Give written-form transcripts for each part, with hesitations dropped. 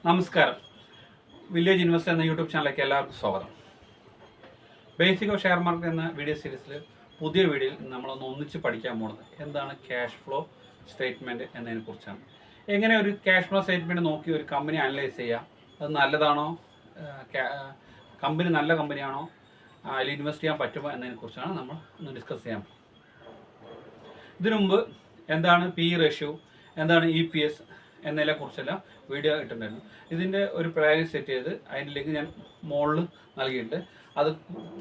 നമസ്കാരം. Village investor എന്ന YouTube ചാനലിലേക്ക് എല്ലാവർക്കും സ്വാഗതം. ബേസിക് ഓഫ് ഷെയർ മാർക്കറ്റ് എന്ന വീഡിയോ സീരീസിൽ പുതിയ വീഡിയോയിൽ നമ്മളൊന്ന് ഒന്നിച്ച് പഠിക്കാൻ പോകുന്നത് എന്താണ് ക്യാഷ് ഫ്ലോ സ്റ്റേറ്റ്മെൻറ്റ് എന്നതിനെ കുറിച്ചാണ്. എങ്ങനെ ഒരു ക്യാഷ് ഫ്ലോ സ്റ്റേറ്റ്മെൻറ്റ് നോക്കി ഒരു കമ്പനി അനലൈസ് ചെയ്യുക, അത് നല്ലതാണോ, കമ്പനി നല്ല കമ്പനിയാണോ, അതിൽ ഇൻവെസ്റ്റ് ചെയ്യാൻ പറ്റുമോ എന്നതിനെക്കുറിച്ചാണ് നമ്മൾ ഒന്ന് ഡിസ്കസ് ചെയ്യാൻ. ഇതിനു മുമ്പ് എന്താണ് PE റേഷ്യോ, എന്താണ് EPS എന്നതിനെക്കുറിച്ചെല്ലാം വീഡിയോ ഇട്ടിട്ടുണ്ടായിരുന്നു. ഇതിൻ്റെ ഒരു പ്രൈസ് സെറ്റ് ചെയ്ത് അതിൻ്റെ ലിങ്ക് ഞാൻ മുകളിൽ നൽകിയിട്ടുണ്ട്. അത്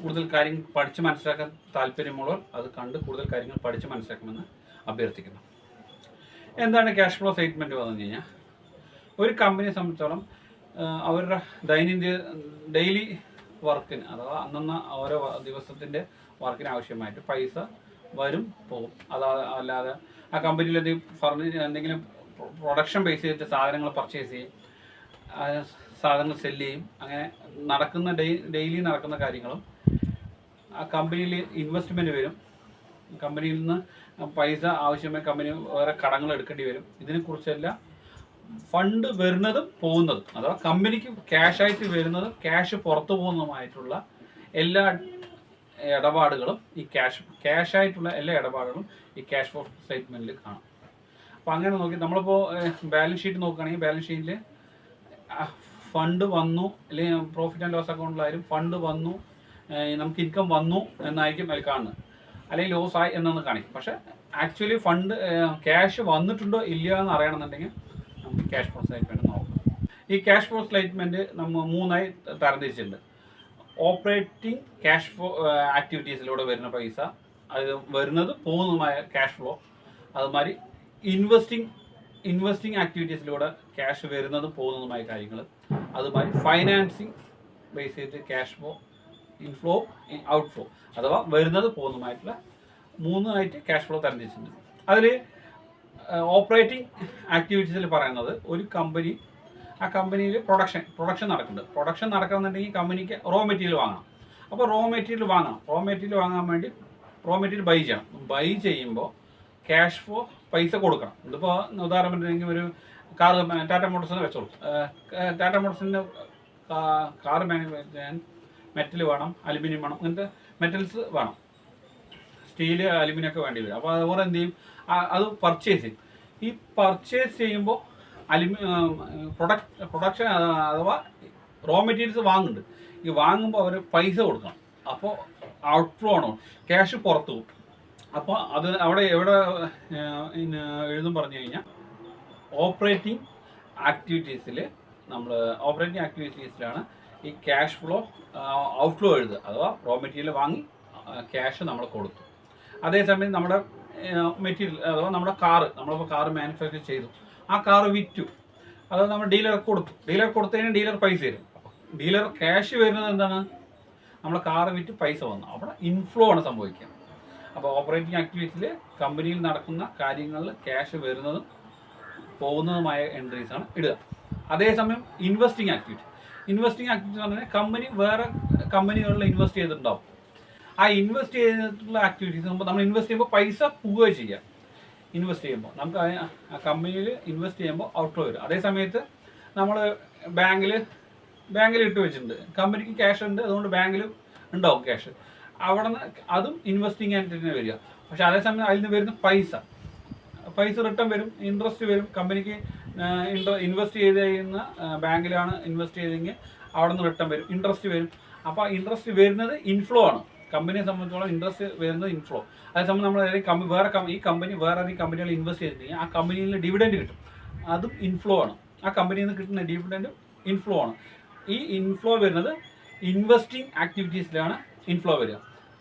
കൂടുതൽ കാര്യങ്ങൾ പഠിച്ച് മനസ്സിലാക്കാൻ താല്പര്യമുള്ളവർ അത് കണ്ട് കൂടുതൽ കാര്യങ്ങൾ പഠിച്ച് മനസ്സിലാക്കുമെന്ന് അഭ്യർത്ഥിക്കുന്നു. എന്താണ് ക്യാഷ് ഫ്ലോ സ്റ്റേറ്റ്മെൻറ്റ് പറഞ്ഞു കഴിഞ്ഞാൽ, ഒരു കമ്പനിയെ സംബന്ധിച്ചോളം അവരുടെ ഡെയിലി വർക്കിന് അഥവാ അന്നന്ന് ഓരോ ദിവസത്തിൻ്റെ വർക്കിന് ആവശ്യമായിട്ട് പൈസ വരും പോകും. അല്ലാതെ ആ കമ്പനിയിൽ എന്തെങ്കിലും പ്രൊഡക്ഷൻ ബേസ് ചെയ്തിട്ട് സാധനങ്ങൾ പർച്ചേസ് ചെയ്യും, സാധനങ്ങൾ സെല്ല് ചെയ്യും. അങ്ങനെ നടക്കുന്ന ഡെയിലി നടക്കുന്ന കാര്യങ്ങളും ആ കമ്പനിയിൽ ഇൻവെസ്റ്റ്മെൻറ്റ് വരും. കമ്പനിയിൽ നിന്ന് പൈസ ആവശ്യമായി കമ്പനി വേറെ കടങ്ങൾ എടുക്കേണ്ടി വരും. ഇതിനെക്കുറിച്ചെല്ലാം ഫണ്ട് വരുന്നതും പോകുന്നതും അഥവാ കമ്പനിക്ക് ക്യാഷായിട്ട് വരുന്നതും ക്യാഷ് പുറത്തു പോകുന്നതുമായിട്ടുള്ള എല്ലാ ഇടപാടുകളും ഈ ക്യാഷായിട്ടുള്ള എല്ലാ ഇടപാടുകളും ഈ ക്യാഷ് ഫ്ലോ സ്റ്റേറ്റ്മെൻറ്റിൽ കാണാം. അപ്പോൾ അങ്ങനെ നോക്കി നമ്മളിപ്പോൾ ബാലൻസ് ഷീറ്റ് നോക്കുകയാണെങ്കിൽ ബാലൻസ് ഷീറ്റിൽ ഫണ്ട് വന്നു, അല്ലെങ്കിൽ പ്രോഫിറ്റ് ആൻഡ് ലോസ് അക്കൗണ്ടിലായാലും ഫണ്ട് വന്നു, നമുക്ക് ഇൻകം വന്നു എന്നായിരിക്കും അതിൽ കാണുന്നത്, അല്ലെങ്കിൽ ലോസ് ആയി എന്നൊന്ന് കാണിക്കും. പക്ഷേ ആക്ച്വലി ഫണ്ട് ക്യാഷ് വന്നിട്ടുണ്ടോ ഇല്ലയോ എന്ന് അറിയണമെന്നുണ്ടെങ്കിൽ നമുക്ക് ക്യാഷ് ഫ്ലോ സ്റ്റേറ്റ്മെൻറ്റ് നോക്കാം. ഈ ക്യാഷ് ഫ്ലോ സ്റ്റേറ്റ്മെൻറ്റ് നമ്മൾ 3ആയി തരംതിരിച്ചിട്ടുണ്ട്. ഓപ്പറേറ്റിംഗ് ക്യാഷ് ഫ്ലോ ആക്ടിവിറ്റീസിലൂടെ വരുന്ന പൈസ, അത് വരുന്നത് പോകുന്നതുമായ ക്യാഷ് ഫ്ലോ, അതുമാതിരി ഇൻവെസ്റ്റിംഗ് ആക്ടിവിറ്റീസിലൂടെ ക്യാഷ് വരുന്നതും പോകുന്നതുമായ കാര്യങ്ങൾ, അതുമാതിരി ഫൈനാൻസിങ് ബേസ് ചെയ്തിട്ട് ക്യാഷ് ഫ്ലോ, ഇൻഫ്ലോ, ഔട്ട്ഫ്ലോ അഥവാ വരുന്നത് പോകുന്നതുമായിട്ടുള്ള 3ആയിട്ട് ക്യാഷ് ഫ്ലോ തരംതിരിച്ചിട്ടുണ്ട്. അതിൽ ഓപ്പറേറ്റിംഗ് ആക്ടിവിറ്റീസിൽ പറയുന്നത് ഒരു കമ്പനി, ആ കമ്പനിയിൽ പ്രൊഡക്ഷൻ നടക്കുന്നുണ്ട്. പ്രൊഡക്ഷൻ നടക്കണമെന്നുണ്ടെങ്കിൽ കമ്പനിക്ക് റോ മെറ്റീരിയൽ വാങ്ങണം. അപ്പോൾ റോ മെറ്റീരിയൽ വാങ്ങാൻ വേണ്ടി റോ മെറ്റീരിയൽ ബൈ ചെയ്യണം. ബൈ ചെയ്യുമ്പോൾ ക്യാഷ് ഫ്ലോ പൈസ കൊടുക്കണം. ഇതിപ്പോൾ ഉദാഹരണത്തിന് ഒരു കാർ ടാറ്റ മോട്ടോഴ്സിന് വെച്ചോളൂ. ടാറ്റ മോട്ടോഴ്സിൻ്റെ കാർ മാനുഫാക്ചർ ചെയ്യാൻ മെറ്റൽ വേണം, അലുമിനിയം വേണം, ഇങ്ങനത്തെ മെറ്റൽസ് വേണം, സ്റ്റീല്, അലുമിനിയം ഒക്കെ വേണ്ടി വരും. അപ്പോൾ അതുപോലെ എന്ത് ചെയ്യും, അത് പർച്ചേസ് ചെയ്യും. ഈ പർച്ചേസ് ചെയ്യുമ്പോൾ പ്രൊഡക്ഷൻ അഥവാ റോ മെറ്റീരിയൽസ് വാങ്ങുന്നുണ്ട്. ഈ വാങ്ങുമ്പോൾ അവർ പൈസ കൊടുക്കണം. അപ്പോൾ ഔട്ട്ഫ്ലോ ആണോ, ക്യാഷ് പുറത്തു പോകും. അപ്പോൾ അത് എവിടെ എഴുതും പറഞ്ഞു കഴിഞ്ഞാൽ ഓപ്പറേറ്റിംഗ് ആക്ടിവിറ്റീസിലാണ് ഈ ക്യാഷ് ഫ്ലോ ഔട്ട്ഫ്ലോ എഴുതുക. അഥവാ റോ മെറ്റീരിയൽ വാങ്ങി ക്യാഷ് നമ്മൾ കൊടുത്തു. അതേസമയം നമ്മുടെ മെറ്റീരിയൽ അഥവാ നമ്മുടെ നമ്മളിപ്പോൾ കാറ് മാനുഫാക്ചർ ചെയ്തു, ആ കാറ് വിറ്റു, അത് നമ്മൾ ഡീലർക്ക് കൊടുത്തതിന് ഡീലർ പൈസ തരും. ഡീലർ ക്യാഷ് വരുന്നത് എന്താണ്, നമ്മൾ കാറ് വിറ്റ് പൈസ വന്നു. അവിടെ ഇൻഫ്ലോ ആണ് സംഭവിക്കുക. അപ്പോൾ ഓപ്പറേറ്റിംഗ് ആക്ടിവിറ്റീസിൽ കമ്പനിയിൽ നടക്കുന്ന കാര്യങ്ങളിൽ ക്യാഷ് വരുന്നതും പോകുന്നതുമായ എൻട്രീസാണ് ഇടുക. അതേസമയം ഇൻവെസ്റ്റിംഗ് ആക്ടിവിറ്റി എന്ന് പറഞ്ഞാൽ കമ്പനി വേറെ കമ്പനികളിൽ ഇൻവെസ്റ്റ് ചെയ്തിട്ടുണ്ടാവും. ആ ഇൻവെസ്റ്റ് ചെയ്തിട്ടുള്ള ആക്ടിവിറ്റീസ് നമ്മൾ ഇൻവെസ്റ്റ് ചെയ്യുമ്പോൾ പൈസ പോവുകയും ചെയ്യാം. ഇൻവെസ്റ്റ് ചെയ്യുമ്പോൾ നമുക്ക് ആ കമ്പനിയിൽ ഇൻവെസ്റ്റ് ചെയ്യുമ്പോൾ ഔട്ട്ഫ്ലോ വരും. അതേ സമയത്ത് നമ്മൾ ബാങ്കിൽ ഇട്ട് വെച്ചിട്ടുണ്ട്, കമ്പനിക്ക് ക്യാഷ് ഉണ്ട്, അതുകൊണ്ട് ബാങ്കിലും ഉണ്ടാവും ക്യാഷ്. അവിടെ നിന്ന് അതും ഇൻവെസ്റ്റിംഗ് ആയിട്ട് തന്നെ വരിക. പക്ഷേ അതേസമയം അതിൽ നിന്ന് വരുന്ന പൈസ റിട്ടേൺ വരും, ഇൻട്രസ്റ്റ് വരും. കമ്പനിക്ക് ഇൻവെസ്റ്റ് ചെയ്ത് കഴിയുന്ന ബാങ്കിലാണ് ഇൻവെസ്റ്റ് ചെയ്തെങ്കിൽ അവിടെ നിന്ന് റിട്ടേൺ വരും, ഇൻട്രസ്റ്റ് വരും. അപ്പോൾ ഇൻട്രസ്റ്റ് വരുന്നത് ഇൻഫ്ലോ ആണ്. കമ്പനിയെ സംബന്ധിച്ചോളം ഇൻട്രസ്റ്റ് വരുന്നത് ഇൻഫ്ലോ. അതേസമയം നമ്മൾ ഈ കമ്പനി വേറെ ഏതെങ്കിലും കമ്പനികൾ ഇൻവെസ്റ്റ് ചെയ്തിട്ടുണ്ടെങ്കിൽ ആ കമ്പനിയിൽ നിന്ന് ഡിവിഡൻഡ് കിട്ടും, അതും ഇൻഫ്ലോ ആണ്. ആ കമ്പനിയിൽ നിന്ന് കിട്ടുന്ന ഡിവിഡൻഡ് ഇൻഫ്ലോ ആണ്. ഈ ഇൻഫ്ലോ വരുന്നത് ഇൻവെസ്റ്റിംഗ് ആക്ടിവിറ്റീസിലാണ് ഇൻഫ്ലോ വരിക.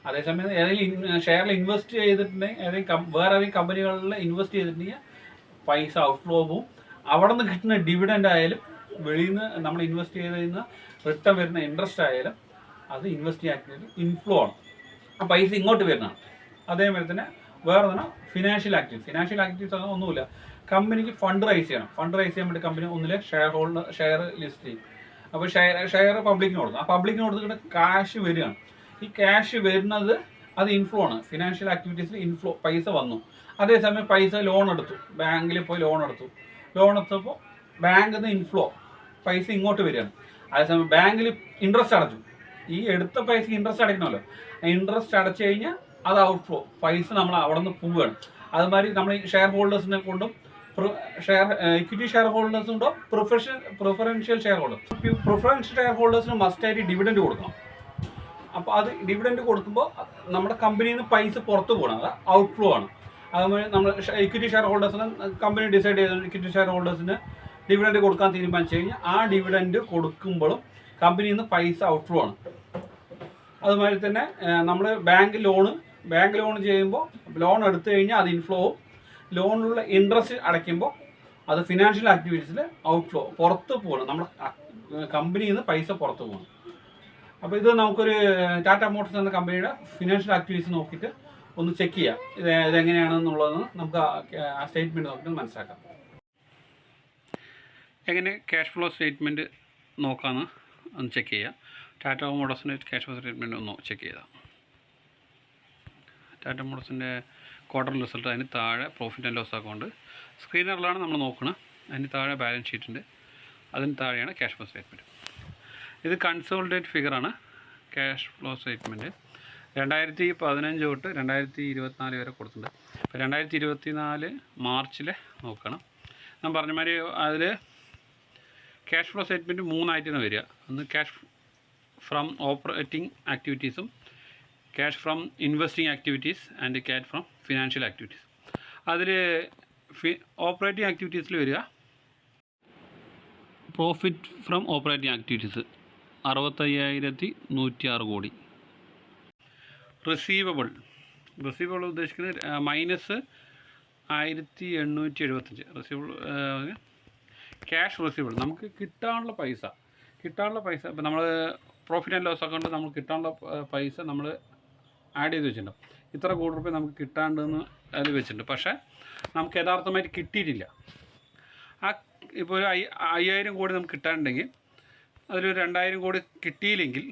അതേസമയം ഏതെങ്കിലും ഷെയറിൽ ഇൻവെസ്റ്റ് ചെയ്തിട്ടുണ്ടെങ്കിൽ വേറെ ഏതെങ്കിലും കമ്പനികളിൽ ഇൻവെസ്റ്റ് ചെയ്തിട്ടുണ്ടെങ്കിൽ പൈസ ഔട്ട്ഫ്ലോ പോവും. അവിടെ നിന്ന് കിട്ടുന്ന ഡിവിഡൻഡ് ആയാലും വെളിയിൽ നിന്ന് നമ്മൾ ഇൻവെസ്റ്റ് ചെയ്തതിൽ റിട്ടേൺ വരുന്ന ഇൻട്രസ്റ്റ് ആയാലും അത് ഇൻവെസ്റ്റിംഗ് ആക്ടിവിറ്റി ഇൻഫ്ലോ ആണ്. ആ പൈസ ഇങ്ങോട്ട് വരുന്നതാണ്. അതേപോലെ തന്നെ വേറെ തന്നെ ഫിനാൻഷ്യൽ ആക്ടിവിറ്റീസ് ഒന്നുമില്ല. കമ്പനിക്ക് ഫണ്ട് റൈസ് ചെയ്യാൻ വേണ്ടി കമ്പനി ഒന്നിലെ ഷെയർ ലിസ്റ്റ് ചെയ്യും. അപ്പോൾ ഷെയർ പബ്ലിക്കിന് കൊടുക്കും. ആ പബ്ലിക്കിന് കൊടുത്തിട്ട് ക്യാഷ് വരികയാണ്. ഈ ക്യാഷ് വരുന്നത് അത് ഇൻഫ്ലോ ആണ്. ഫിനാൻഷ്യൽ ആക്ടിവിറ്റീസിൽ ഇൻഫ്ലോ പൈസ വന്നു. അതേസമയം പൈസ ലോൺ എടുത്തു, ബാങ്കിൽ പോയി ലോൺ എടുത്തപ്പോൾ ബാങ്കിൽ നിന്ന് ഇൻഫ്ലോ പൈസ ഇങ്ങോട്ട് വരികയാണ്. അതേസമയം ബാങ്കിൽ ഇൻട്രസ്റ്റ് അടച്ചു, ഈ എടുത്ത പൈസക്ക് ഇൻട്രസ്റ്റ് അടയ്ക്കണമല്ലോ, ഇൻട്രസ്റ്റ് അടച്ചു കഴിഞ്ഞാൽ അത് ഔട്ട്ഫ്ലോ, പൈസ നമ്മൾ അവിടെ നിന്ന് പോവുകയാണ്. അതുമാതിരി നമ്മൾ ഈ ഷെയർ ഹോൾഡേഴ്സിനെ കൊണ്ടും ഇക്വിറ്റി ഷെയർ ഹോൾഡേഴ്സ് ഉണ്ടോ, preferential share holders. Preferential share ഹോൾഡേഴ്സിന് മസ്റ്റായിട്ട് ഡിവിഡൻഡ് കൊടുക്കണം. അപ്പോൾ അത് ഡിവിഡൻഡ് കൊടുക്കുമ്പോൾ നമ്മുടെ കമ്പനിയിൽ നിന്ന് പൈസ പുറത്ത് പോകണം, അത് ഔട്ട്ഫ്ലോ ആണ്. അതുപോലെ നമ്മൾ ഇക്വിറ്റി ഷെയർ ഹോൾഡേഴ്സിന് കമ്പനി ഡിസൈഡ് ചെയ്ത് ഇക്വിറ്റി ഷെയർ ഹോൾഡേഴ്സിന് ഡിവിഡൻഡ് കൊടുക്കാൻ തീരുമാനിച്ചു കഴിഞ്ഞാൽ ആ ഡിവിഡൻഡ് കൊടുക്കുമ്പോഴും കമ്പനിയിൽ നിന്ന് പൈസ ഔട്ട്ഫ്ലോ ആണ്. അതുമാതിരി തന്നെ നമ്മൾ ബാങ്ക് ലോൺ ചെയ്യുമ്പോൾ ലോൺ എടുത്തു കഴിഞ്ഞാൽ അത് ഇൻഫ്ലോവും, ലോണിലുള്ള ഇൻട്രസ്റ്റ് അടയ്ക്കുമ്പോൾ അത് ഫിനാൻഷ്യൽ ആക്ടിവിറ്റീസിൽ ഔട്ട്ഫ്ലോ, പുറത്ത് പോകണം, നമ്മുടെ കമ്പനിയിൽ നിന്ന് പൈസ പുറത്ത് പോകണം. അപ്പോൾ ഇത് നമുക്കൊരു ടാറ്റ മോട്ടോഴ്സ് എന്ന കമ്പനിയുടെ ഫിനാൻഷ്യൽ ആക്ടിവിറ്റീസ് നോക്കിയിട്ട് ഒന്ന് ചെക്ക് ചെയ്യാം, ഇതെങ്ങനെയാണെന്നുള്ളതെന്ന് നമുക്ക് ആ സ്റ്റേറ്റ്മെൻറ്റ് നോക്കിയിട്ട് മനസ്സിലാക്കാം. എങ്ങനെ ക്യാഷ് ഫ്ലോ സ്റ്റേറ്റ്മെൻറ്റ് നോക്കാമെന്ന് ഒന്ന് ചെക്ക് ചെയ്യാം. ടാറ്റ മോട്ടോഴ്സിൻ്റെ ക്യാഷ് ഫ്ലോ സ്റ്റേറ്റ്മെൻറ്റ് ഒന്ന് ചെക്ക് ചെയ്താൽ ടാറ്റ മോട്ടോഴ്സിൻ്റെ ക്വാർട്ടർ റിസൾട്ട്, അതിന് താഴെ പ്രോഫിറ്റ് ആൻഡ് ലോസ് അക്കൗണ്ട് സ്ക്രീനറിലാണ് നമ്മൾ നോക്കുന്നത്, അതിന് താഴെ ബാലൻസ് ഷീറ്റുണ്ട്, അതിന് താഴെയാണ് ക്യാഷ് ഫ്ലോ സ്റ്റേറ്റ്മെൻറ്റ്. ഇത് കൺസോളിഡേറ്റ് ഫിഗറാണ് ക്യാഷ് ഫ്ലോ സ്റ്റേറ്റ്മെൻറ്റ്. 2015 തൊട്ട് 2024 വരെ കൊടുത്തിട്ടുണ്ട്. ഇപ്പോൾ 2024 മാർച്ചിൽ നോക്കണം. ഞാൻ പറഞ്ഞ മാതിരി അതിൽ ക്യാഷ് ഫ്ലോ സ്റ്റേറ്റ്മെൻറ്റ് 3 ആയിട്ടാണ് വരിക. ഒന്ന് ക്യാഷ് ഫ്രം ഓപ്പറേറ്റിംഗ് ആക്ടിവിറ്റീസും, cash from investing activities and cash from financial activities. അതിൽ ഓപ്പറേറ്റിംഗ് ആക്ടിവിറ്റീസിൽ വരിക പ്രോഫിറ്റ് ഫ്രം ഓപ്പറേറ്റിംഗ് ആക്ടിവിറ്റീസ് 65,106 കോടി. റിസീവബിൾ ഉദ്ദേശിക്കുന്നത് -1875. റിസീവബിൾ ക്യാഷ് റിസീവബിൾ, നമുക്ക് കിട്ടാനുള്ള പൈസ ഇപ്പോൾ നമ്മൾ പ്രോഫിറ്റ് ആൻഡ് ലോസ് അക്കൗണ്ട് നമുക്ക് കിട്ടാനുള്ള പൈസ നമ്മൾ ആഡ് ചെയ്ത് വെച്ചിട്ടുണ്ടാവും. ഇത്ര കോടി രൂപ നമുക്ക് കിട്ടാണ്ടെന്ന് അതിൽ വെച്ചിട്ടുണ്ട്, പക്ഷേ നമുക്ക് യഥാർത്ഥമായിട്ട് കിട്ടിയിട്ടില്ല. ആ ഇപ്പോൾ ഒരു 5,000 കോടി നമുക്ക് കിട്ടാനുണ്ടെങ്കിൽ അതിലൊരു 2,000 കോടി കിട്ടിയില്ലെങ്കിൽ,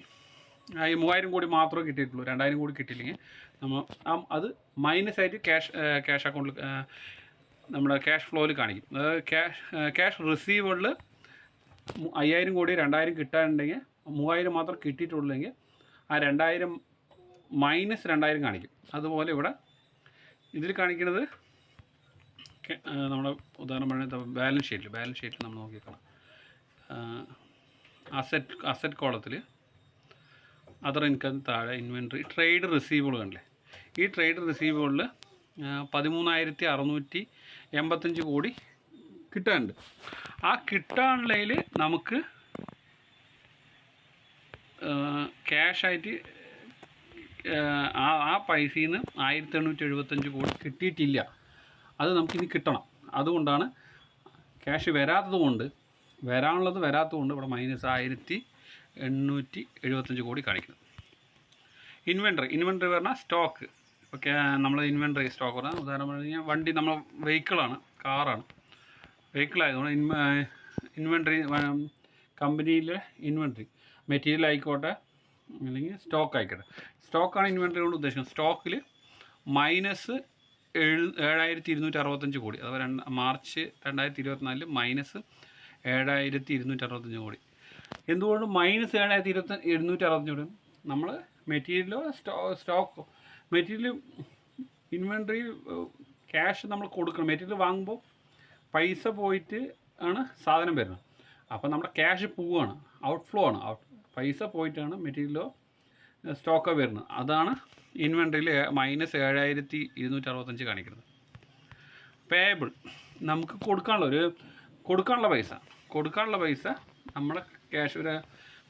ഈ 3,000 കോടി മാത്രമേ കിട്ടിയിട്ടുള്ളൂ, 2,000 കോടി കിട്ടിയില്ലെങ്കിൽ നമ്മൾ അത് മൈനസായിട്ട് ക്യാഷ് അക്കൗണ്ടിൽ നമ്മുടെ ക്യാഷ് ഫ്ലോയിൽ കാണിക്കും. അതായത് ക്യാഷ് റിസീവബിളിൽ 5,000 കോടി 2,000 കിട്ടാനുണ്ടെങ്കിൽ 3,000 മാത്രം കിട്ടിയിട്ടുള്ളെങ്കിൽ ആ 2,000 മൈനസ് 2,000 കാണിക്കും. അതുപോലെ ഇവിടെ ഇതിൽ കാണിക്കുന്നത് നമ്മുടെ ഉദാഹരണം പറഞ്ഞാൽ ബാലൻസ് ഷീറ്റിൽ നമ്മൾ നോക്കിക്കണം. അസറ്റ് കോളത്തിൽ അതർ ഇൻകം താഴെ ഇൻവെൻട്രി ട്രേഡ് റിസീവബിൾ കണ്ടില്ലേ, ഈ ട്രേഡ് റിസീവബിളിൽ 13,685 കോടി കിട്ടാനുണ്ട്. ആ കിട്ടാനുള്ളതിൽ നമുക്ക് ക്യാഷായിട്ട് ആ പൈസയിൽ നിന്ന് 1,875 കോടി കിട്ടിയിട്ടില്ല. അത് നമുക്കിനി കിട്ടണം. അതുകൊണ്ടാണ് ക്യാഷ് വരാനുള്ളത് വരാത്തതുകൊണ്ട് ഇവിടെ -1,875 കോടി കാണിക്കുന്നത്. ഇൻവെൻട്രി പറഞ്ഞാൽ സ്റ്റോക്ക്. ഓക്കെ, നമ്മൾ സ്റ്റോക്ക് പറഞ്ഞാൽ ഉദാഹരണം പറഞ്ഞു കഴിഞ്ഞാൽ വണ്ടി, നമ്മൾ വെഹിക്കിളാണ്, കാറാണ്, വെഹിക്കിളായതുകൊണ്ട് ഇൻവെൻട്രി കമ്പനിയിലെ ഇൻവെൻട്രി മെറ്റീരിയൽ ആയിക്കോട്ടെ അല്ലെങ്കിൽ സ്റ്റോക്ക് ആയിക്കോട്ടെ. സ്റ്റോക്കാണ് ഇൻവെൻട്രി കൊണ്ട് ഉദ്ദേശിക്കുന്നത്. സ്റ്റോക്കിൽ -7,265 കോടി, അഥവാ മാർച്ച് 2024 -7,265 കോടി. എന്തുകൊണ്ട് -7,265 കോടി? നമ്മൾ മെറ്റീരിയലോ സ്റ്റോക്കോ, മെറ്റീരിയൽ ഇൻവെൻട്രി ക്യാഷ് നമ്മൾ കൊടുക്കണം. മെറ്റീരിയൽ വാങ്ങുമ്പോൾ പൈസ പോയിട്ട് ആണ് സാധനം വരുന്നത്. അപ്പോൾ നമ്മുടെ ക്യാഷ് പോവുകയാണ്, ഔട്ട്ഫ്ലോ ആണ്, പൈസ പോയിട്ടാണ് മെറ്റീരിയലോ സ്റ്റോക്കോ വരുന്നത്. അതാണ് ഇൻവെൻട്രിയിൽ -7,265 കാണിക്കുന്നത്. പേയബിൾ, നമുക്ക് കൊടുക്കാനുള്ള പൈസ നമ്മളെ ക്യാഷ് ഒരു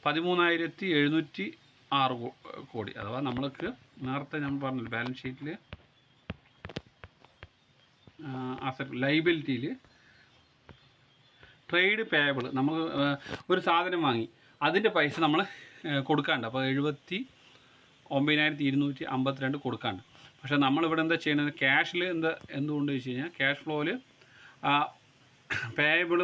13,706 കോടി. അഥവാ നമ്മൾക്ക് നേരത്തെ ഞാൻ പറഞ്ഞില്ല, ബാലൻസ് ഷീറ്റിൽ അസറ്റ് ലൈബിലിറ്റിയിൽ ട്രേഡ് പേയബിൾ, നമ്മൾ ഒരു സാധനം വാങ്ങി അതിൻ്റെ പൈസ നമ്മൾ കൊടുക്കാണ്ട്. അപ്പോൾ 79,252 കൊടുക്കാണ്ട്. പക്ഷേ നമ്മളിവിടെ എന്താ ചെയ്യുന്നത്, ക്യാഷിൽ എന്തുകൊണ്ട് വെച്ച് കഴിഞ്ഞാൽ ക്യാഷ് ഫ്ലോയിൽ പേയബിൾ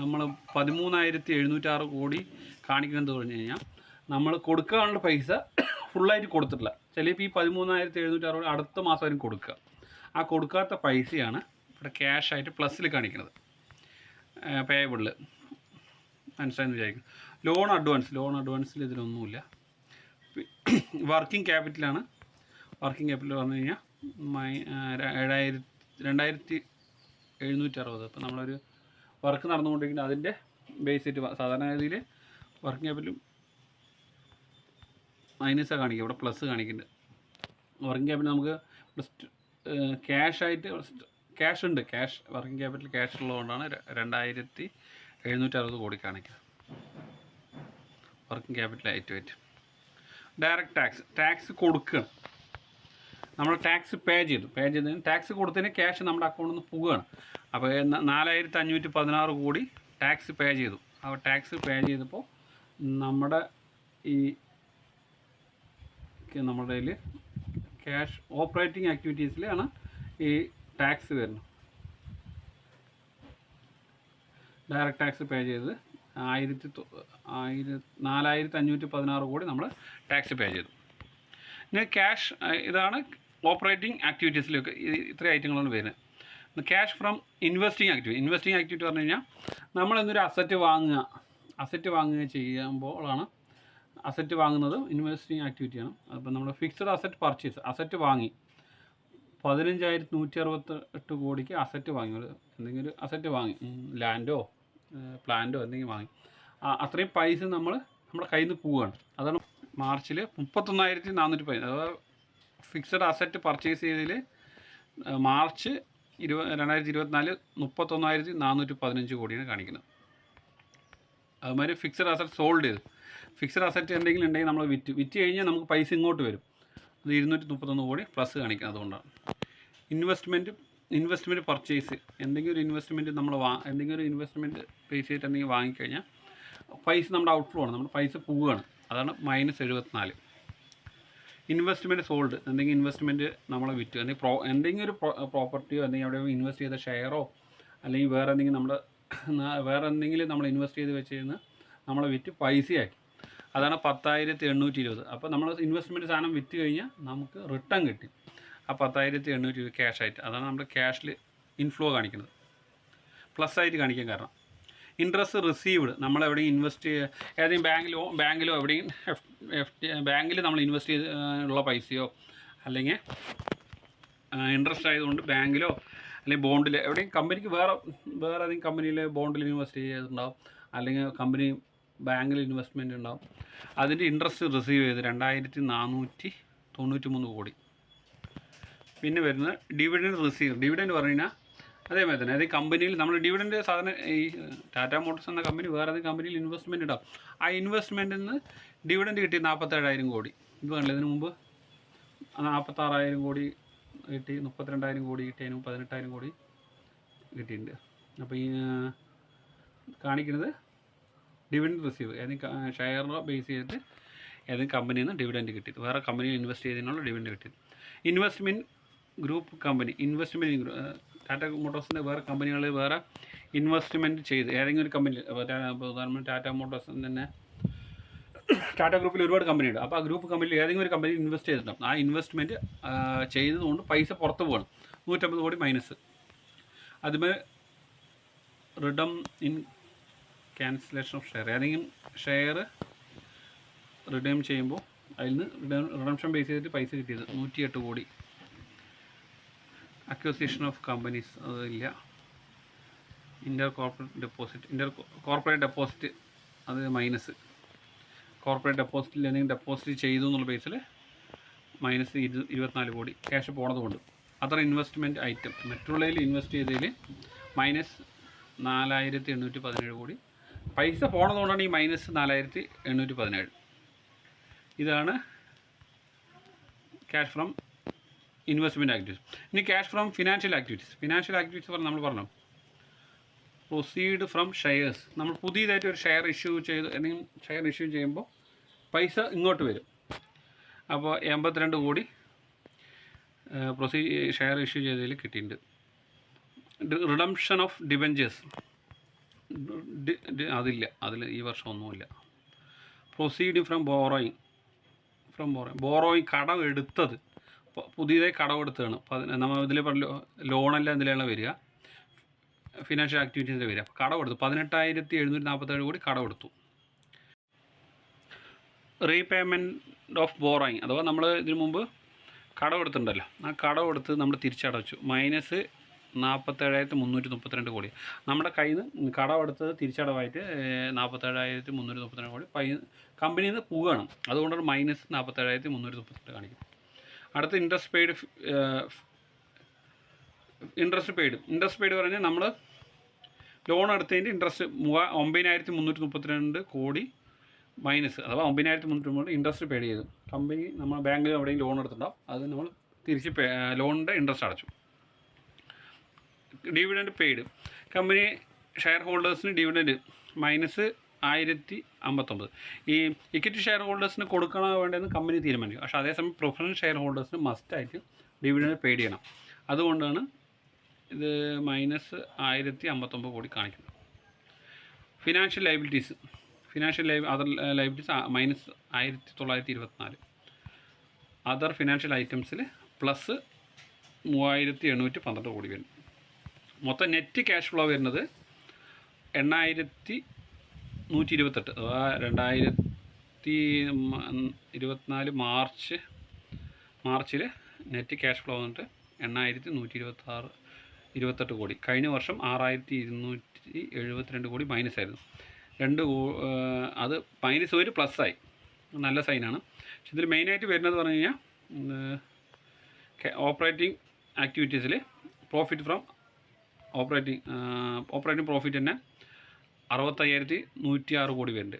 നമ്മൾ 13,706 കോടി കാണിക്കുന്നത് പറഞ്ഞു കഴിഞ്ഞാൽ നമ്മൾ കൊടുക്കാനുള്ള പൈസ ഫുള്ളായിട്ട് കൊടുത്തിട്ടില്ല. ചിലപ്പോൾ ഈ 13,706 കോടി അടുത്ത മാസം വരും കൊടുക്കുക. ആ കൊടുക്കാത്ത പൈസയാണ് ഇവിടെ ക്യാഷായിട്ട് പ്ലസ്സിൽ കാണിക്കുന്നത് പേയബിളിൽ. മനസ്സിലായെന്ന് വിചാരിക്കും. ലോൺ അഡ്വാൻസിൽ ഇതിലൊന്നുമില്ല. വർക്കിംഗ് ക്യാപിറ്റലാണ്. വർക്കിംഗ് ക്യാപിറ്റൽ പറഞ്ഞു കഴിഞ്ഞാൽ 2760. അപ്പോൾ നമ്മളൊരു വർക്ക് നടന്നുകൊണ്ടിരിക്കുന്നത് അതിൻ്റെ ബേസ് ചെയ്തിട്ട് സാധാരണ രീതിയിൽ വർക്കിംഗ് ക്യാപിറ്റലും മൈനസാണ് കാണിക്കുക, ഇവിടെ പ്ലസ് കാണിക്കുന്നുണ്ട്. വർക്കിംഗ് ക്യാപിറ്റൽ നമുക്ക് ക്യാഷ് ഉണ്ട്. വർക്കിംഗ് ക്യാപിറ്റൽ ക്യാഷ് ഉള്ളതുകൊണ്ടാണ് 2760 കോടി കാണിക്കുക. Working capital IIT. Direct tax കൊടുക്കുകയാണ്. നമ്മൾ ടാക്സ് പേ ചെയ്തതിന് ടാക്സ് കൊടുത്തതിന് ക്യാഷ് നമ്മുടെ അക്കൗണ്ടിൽ നിന്ന് പോവുകയാണ്. അപ്പോൾ 4516 കോടി ടാക്സ് പേ ചെയ്തു. അപ്പോൾ ടാക്സ് പേ ചെയ്തപ്പോൾ നമ്മുടെ കയ്യിൽ ക്യാഷ് ഓപ്പറേറ്റിംഗ് ആക്ടിവിറ്റീസിലാണ് ഈ ടാക്സ് വരുന്നത്. ഡയറക്റ്റ് ടാക്സ് പേ ചെയ്തത് 4516 കോടി നമ്മൾ ടാക്സ് പേ ചെയ്തു. ഇനി ക്യാഷ്, ഇതാണ് ഓപ്പറേറ്റിംഗ് ആക്ടിവിറ്റീസിലൊക്കെ ഇത്രയും ഐറ്റങ്ങളാണ് വരുന്നത്. ക്യാഷ് ഫ്രം ഇൻവെസ്റ്റിംഗ് ആക്ടിവിറ്റി പറഞ്ഞു കഴിഞ്ഞാൽ നമ്മളെന്നൊരു അസറ്റ് വാങ്ങുക ചെയ്യുമ്പോഴാണ്. അസറ്റ് വാങ്ങുന്നത് ഇൻവെസ്റ്റിംഗ് ആക്ടിവിറ്റിയാണ്. അപ്പോൾ നമ്മൾ ഫിക്സഡ് അസറ്റ് വാങ്ങി 15168 കോടിക്ക് അസറ്റ് വാങ്ങി. എന്തെങ്കിലും ഒരു അസറ്റ് വാങ്ങി, ലാൻഡോ പ്ലാന്റോ എന്തെങ്കിലും വാങ്ങി. അത്രയും പൈസ നമ്മുടെ കയ്യിൽ നിന്ന് പോവുകയാണ്. അതാണ് മാർച്ചിൽ 31,415. അഥവാ ഫിക്സഡ് അസറ്റ് പർച്ചേസ് ചെയ്തതിൽ മാർച്ച് 2024 31,415 കോടിയാണ് കാണിക്കുന്നത്. അതുമാതിരി ഫിക്സഡ് അസറ്റ് സോൾഡ് ചെയ്ത്, ഫിക്സഡ് അസറ്റ് എന്തെങ്കിലും ഉണ്ടെങ്കിൽ നമ്മൾ വിറ്റ് കഴിഞ്ഞാൽ നമുക്ക് പൈസ ഇങ്ങോട്ട് വരും. അത് 231 കോടി പ്ലസ് കാണിക്കുന്നത്. അതുകൊണ്ടാണ് ഇൻവെസ്റ്റ്മെൻറ്റ് പർച്ചേസ്. എന്തെങ്കിലും ഒരു ഇൻവെസ്റ്റ്മെൻറ്റ് പൈസ ചെയ്തിട്ട് എന്തെങ്കിലും വാങ്ങിക്കഴിഞ്ഞാൽ പൈസ നമ്മുടെ ഔട്ട്ഫ്ലോ ആണ്, നമ്മുടെ പൈസ പോവുകയാണ്. അതാണ് -74. ഇൻവെസ്റ്റ്മെൻറ്റ് സോൾഡ്, എന്തെങ്കിലും ഇൻവെസ്റ്റ്മെൻറ്റ് നമ്മളെ വിറ്റ്, എന്തെങ്കിലും ഒരു പ്രോപ്പർട്ടിയോ അല്ലെങ്കിൽ അവിടെ ഇൻവെസ്റ്റ് ചെയ്ത ഷെയറോ അല്ലെങ്കിൽ വേറെ എന്തെങ്കിലും നമ്മൾ ഇൻവെസ്റ്റ് ചെയ്ത് വെച്ചിരുന്ന് നമ്മളെ വിറ്റ് പൈസയാക്കി. അതാണ് 10,820. അപ്പോൾ നമ്മൾ ഇൻവെസ്റ്റ്മെൻറ്റ് സാധനം വിറ്റ് കഴിഞ്ഞാൽ നമുക്ക് റിട്ടേൺ കിട്ടി. ആ 10,820 ക്യാഷായിട്ട്. അതാണ് നമ്മുടെ ക്യാഷിൽ ഇൻഫ്ലോ കാണിക്കുന്നത്, പ്ലസ് ആയിട്ട് കാണിക്കാൻ കാരണം. ഇൻട്രസ്റ്റ് റിസീവ്ഡ്, നമ്മളെവിടെയും ഇൻവെസ്റ്റ് ഏതെങ്കിലും ബാങ്കിലോ എവിടെയും ബാങ്കിൽ നമ്മൾ ഇൻവെസ്റ്റ് ചെയ്ത് ഉള്ള പൈസയോ അല്ലെങ്കിൽ ഇൻട്രസ്റ്റ് ആയതുകൊണ്ട് ബാങ്കിലോ അല്ലെങ്കിൽ ബോണ്ടിൽ എവിടെയും കമ്പനിക്ക് വേറെ ഏതെങ്കിലും കമ്പനിയിൽ ബോണ്ടിൽ ഇൻവെസ്റ്റ് ചെയ്തിട്ടുണ്ടാവും, അല്ലെങ്കിൽ കമ്പനി ബാങ്കിൽ ഇൻവെസ്റ്റ്മെൻറ്റ് ഉണ്ടാവും. അതിൻ്റെ ഇൻട്രസ്റ്റ് റിസീവ് ചെയ്ത് 2,493 കോടി. പിന്നെ വരുന്നത് ഡിവിഡൻഡ് പറഞ്ഞു കഴിഞ്ഞാൽ അതേമാതിരി തന്നെ അതായത് കമ്പനിയിൽ നമ്മൾ ഡിവിഡൻഡ് സാധാരണ ഈ ടാറ്റ മോട്ടോഴ്സ് എന്ന കമ്പനി വേറെ ഏതെങ്കിലും കമ്പനിയിൽ ഇൻവെസ്റ്റ്മെൻറ്റ് ഉണ്ടാവും. ആ ഇൻവെസ്റ്റ്മെൻറ്റിൽ നിന്ന് ഡിവിഡൻഡ് കിട്ടി 47,000 കോടി. ഇത് കണ്ടില്ല, ഇതിന് മുമ്പ് 46,000 കോടി കിട്ടി, 32,000 കോടി കിട്ടി, അതിന് 18,000 കോടി കിട്ടിയിട്ടുണ്ട്. അപ്പോൾ ഈ കാണിക്കുന്നത് ഡിവിഡൻഡ് റിസീവ്, ഏതെങ്കിലും ഷെയറിനോ ബേസ് ചെയ്തിട്ട് ഏതെങ്കിലും കമ്പനിയിൽ നിന്ന് ഡിവിഡൻഡ് കിട്ടിയത്, വേറെ കമ്പനിയിൽ ഇൻവെസ്റ്റ് ചെയ്തതിനുള്ള ഡിവിഡൻഡ് കിട്ടിയത്. ഇൻവെസ്റ്റ്മെൻറ്റ് ഗ്രൂപ്പ് കമ്പനി, ടാറ്റ മോട്ടോഴ്സിൻ്റെ വേറെ കമ്പനികളിൽ വേറെ ഇൻവെസ്റ്റ്മെൻറ്റ് ചെയ്ത് ഏതെങ്കിലും ഒരു കമ്പനിയിൽ, ഉദാഹരണം ടാറ്റ മോട്ടോഴ്സിന് തന്നെ ടാറ്റ ഗ്രൂപ്പിൽ ഒരുപാട് കമ്പനിയുണ്ട്. അപ്പോൾ ആ ഗ്രൂപ്പ് കമ്പനിയിൽ ഏതെങ്കിലും ഒരു കമ്പനിയിൽ ഇൻവെസ്റ്റ് ചെയ്തിട്ടുണ്ടാകും. ആ ഇൻവെസ്റ്റ്മെൻറ്റ് ചെയ്തതുകൊണ്ട് പൈസ പുറത്ത് പോകണം, 150 കോടി മൈനസ്. അതുമേ redeem in cancellation of share, ഏതെങ്കിലും ഷെയർ റിഡീം ചെയ്യുമ്പോൾ അതിൽ നിന്ന് റിഡംഷൻ ബേസ് ചെയ്തിട്ട് പൈസ കിട്ടിയത് 108 കോടി. അക്വസിഷൻ ഓഫ് കമ്പനീസ് അതില്ല. ഇൻ്റർ കോർപ്പറേറ്റ് ഡെപ്പോസിറ്റ് അത് മൈനസ്. കോർപ്പറേറ്റ് ഡെപ്പോസിറ്റിൽ എന്തെങ്കിലും ഡെപ്പോസിറ്റ് ചെയ്തു എന്നുള്ള ബേസിൽ -24 കോടി ക്യാഷ് പോണതുകൊണ്ട്. അത്ര ഇൻവെസ്റ്റ്മെൻറ്റ് ഐറ്റം മറ്റുള്ളതിൽ ഇൻവെസ്റ്റ് ചെയ്തതിൽ -4,817 കോടി. പൈസ പോണതുകൊണ്ടാണ് ഈ -4,817. ഇതാണ് ക്യാഷ് ഫ്രം ഇൻവെസ്റ്റ്മെൻറ്റ് ആക്ടിവിറ്റീസ്. ഇനി ക്യാഷ് ഫ്രം ഫിനാൻഷ്യൽ ആക്ടിവിറ്റീസ് നമ്മൾ പറഞ്ഞു പ്രൊസീഡ് ഫ്രം ഷെയർസ്. നമ്മൾ പുതിയതായിട്ട് ഒരു ഷെയർ ഇഷ്യൂ ചെയ്ത് എന്തെങ്കിലും ഷെയർ ഇഷ്യൂ ചെയ്യുമ്പോൾ പൈസ ഇങ്ങോട്ട് വരും. അപ്പോൾ 82 കോടി ഷെയർ ഇഷ്യൂ ചെയ്തതിൽ കിട്ടിയിട്ടുണ്ട്. റിഡംഷൻ ഓഫ് ഡിബെഞ്ചേഴ്സ് അതിൽ ഈ വർഷം ഒന്നുമില്ല. പ്രൊസീഡിങ് ഫ്രം ബോറോയിങ് കടം എടുത്തത്, പുതിയതായി കടമെടുത്തതാണ്. നമ്മൾ ഇതിൽ ലോണെല്ലാം ഇതിലാണ് വരിക. ഫിനാൻഷ്യൽ ആക്ടിവിറ്റീസിൻ്റെ വരിക. അപ്പോൾ കടമെടുത്തു 18,747 കോടി കടമെടുത്തു. റീപേയ്മെൻറ്റ് ഓഫ് ബോറോയിങ് അഥവാ നമ്മൾ ഇതിനു മുമ്പ് കടമെടുത്തിട്ടുണ്ടല്ലോ, ആ കടമെടുത്ത് നമ്മൾ തിരിച്ചടച്ചു -47,332 കോടി. നമ്മുടെ കയ്യിൽ നിന്ന് കടമെടുത്തത് തിരിച്ചടവായിട്ട് 47,332 കോടി കമ്പനിയിൽ നിന്ന് പോവുകയാണ്. അതുകൊണ്ടാണ് -47,332 കാണിക്കും. അടുത്ത ഇൻട്രസ്റ്റ് പെയ്ഡ് പറഞ്ഞാൽ നമ്മൾ ലോൺ എടുത്തതിൻ്റെ ഇൻട്രസ്റ്റ് 9,332 കോടി മൈനസ്, അഥവാ 9,332 ഇൻട്രസ്റ്റ് പെയ്ഡ് ചെയ്തു. കമ്പനി നമ്മൾ ബാങ്കിൽ എവിടെയും ലോൺ എടുത്തിട്ടുണ്ടാവും, അത് നമ്മൾ തിരിച്ച് ലോണിൻ്റെ ഇൻട്രസ്റ്റ് അടച്ചു. ഡിവിഡൻഡ് പെയ്ഡ് കമ്പനി ഷെയർ ഹോൾഡേഴ്സിന് ഡിവിഡൻഡ് -1,059. ഈ ഇക്വിറ്റി ഷെയർ ഹോൾഡേഴ്സിന് കൊടുക്കണോ വേണ്ടതെന്ന് കമ്പനി തീരുമാനിക്കും. പക്ഷേ അതേസമയം പ്രിഫറൻസ് ഷെയർ ഹോൾഡേഴ്സിന് മസ്റ്റായിട്ട് ഡിവിഡൻഡ് പെയ്ഡ് ചെയ്യണം. അതുകൊണ്ടാണ് ഇത് -1,059 കോടി കാണിക്കുന്നത്. Financial liabilities other liabilities -1,924. Other financial ഐറ്റംസിൽ +3,812 കോടി വരുന്നു. മൊത്തം നെറ്റ് ക്യാഷ് ഫ്ലോ വരുന്നത് 8,128. അഥവാ 2024 മാർച്ചിൽ നെറ്റ് ക്യാഷ് ഫ്ലോ വന്നിട്ട് 8,128 കോടി. കഴിഞ്ഞ വർഷം 6,272 കോടി മൈനസായിരുന്നു. അത് -1 പ്ലസ്സായി, നല്ല സൈനാണ്. പക്ഷെ ഇതിൽ മെയിനായിട്ട് വരുന്നത് പറഞ്ഞു കഴിഞ്ഞാൽ ഓപ്പറേറ്റിംഗ് ആക്ടിവിറ്റീസിൽ പ്രോഫിറ്റ് ഫ്രം ഓപ്പറേറ്റിംഗ് പ്രോഫിറ്റ് തന്നെ 65,106 കോടി വരുന്നുണ്ട്.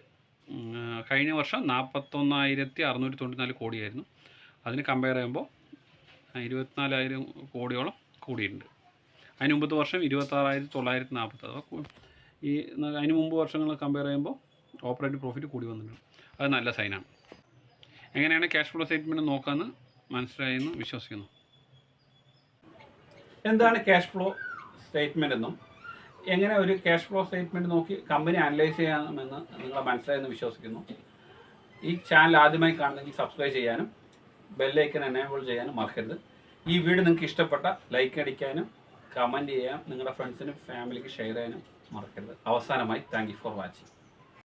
കഴിഞ്ഞ വർഷം 41,694 കോടിയായിരുന്നു. അതിന് കമ്പയർ ചെയ്യുമ്പോൾ 24,000 കോടിയോളം കൂടിയിട്ടുണ്ട്. അതിന് മുമ്പത്തെ വർഷം 26,940. അഥവാ അതിന് മുമ്പ് വർഷങ്ങൾ കമ്പയർ ചെയ്യുമ്പോൾ ഓപ്പറേറ്റിംഗ് പ്രോഫിറ്റ് കൂടി വന്നിട്ടുണ്ട്. അത് നല്ല സൈനാണ്. എങ്ങനെയാണ് ക്യാഷ് ഫ്ലോ സ്റ്റേറ്റ്മെൻറ്റ് നോക്കാമെന്ന് മനസ്സിലായെന്ന് വിശ്വസിക്കുന്നു. എന്താണ് ക്യാഷ് ഫ്ലോ സ്റ്റേറ്റ്മെൻ്റ് എന്നും എങ്ങനെ ഒരു ക്യാഷ് ഫ്ലോ സ്റ്റേറ്റ്മെൻറ്റ് നോക്കി കമ്പനി അനലൈസ് ചെയ്യാമെന്ന് നിങ്ങൾ മനസ്സിലായെന്ന് വിശ്വസിക്കുന്നു. ഈ ചാനൽ ആദ്യമായി കാണുന്നെങ്കിൽ സബ്സ്ക്രൈബ് ചെയ്യാനും ബെല്ലൈക്കൺ എനേബിൾ ചെയ്യാനും മറക്കരുത്. ഈ വീഡിയോ നിങ്ങൾക്ക് ഇഷ്ടപ്പെട്ട ലൈക്ക് അടിക്കാനും കമൻറ്റ് ചെയ്യാനും നിങ്ങളുടെ ഫ്രണ്ട്സിനും ഫാമിലിക്ക് ഷെയർ ചെയ്യാനും മറക്കരുത്. അവസാനമായി താങ്ക് യു ഫോർ വാച്ചിങ്.